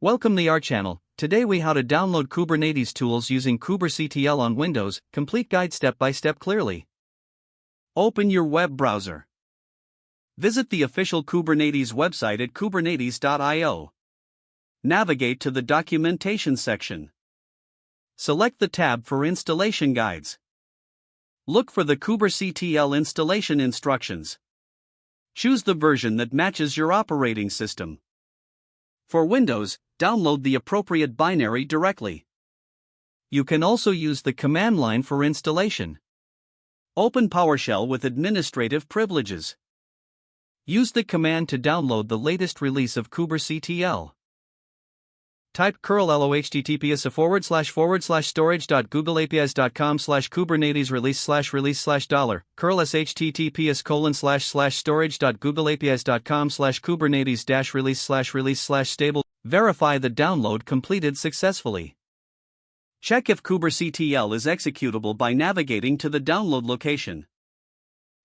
Welcome to our channel. Today we how to download Kubernetes tools using kubectl on Windows. Complete guide step by step clearly. Open your web browser. Visit the official Kubernetes website at kubernetes.io. Navigate to the documentation section. Select the tab for installation guides. Look for the kubectl installation instructions. Choose the version that matches your operating system. For Windows, download the appropriate binary directly. You can also use the command line for installation. Open PowerShell with administrative privileges. Use the command to download the latest release of kubectl. Type curl /storage.googleapis.com/kubernetes release/$, curl https://storage.googleapis.com/kubernetes-release/stable. Verify the download completed successfully. Check if kubectl is executable by navigating to the download location.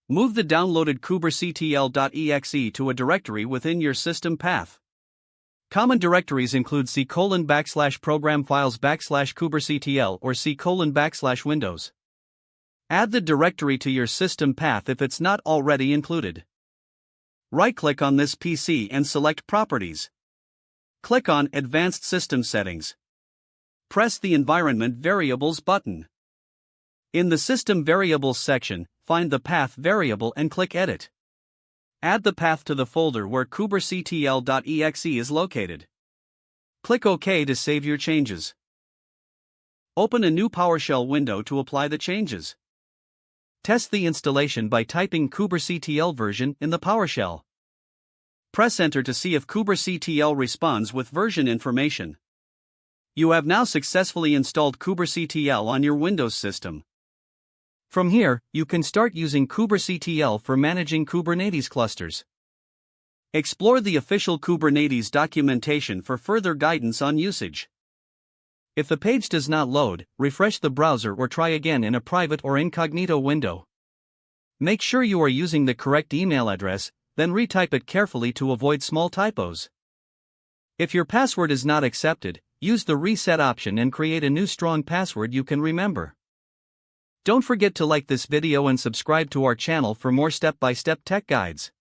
Move the downloaded kubectl.exe to a directory within your system path. Common directories include C:\program files \kubectl or C:\windows. Add the directory to your system path if it's not already included. Right-click on this PC and select Properties. Click on Advanced System Settings. Press the Environment Variables button. In the System Variables section, find the path variable and click Edit. Add the path to the folder where kubectl.exe is located. Click OK to save your changes. Open a new PowerShell window to apply the changes. Test the installation by typing kubectl version in the PowerShell. Press Enter to see if kubectl responds with version information. You have now successfully installed kubectl on your Windows system. From here, you can start using kubectl for managing Kubernetes clusters. Explore the official Kubernetes documentation for further guidance on usage. If the page does not load, refresh the browser or try again in a private or incognito window. Make sure you are using the correct email address, then retype it carefully to avoid small typos. If your password is not accepted, use the reset option and create a new strong password you can remember. Don't forget to like this video and subscribe to our channel for more step-by-step tech guides.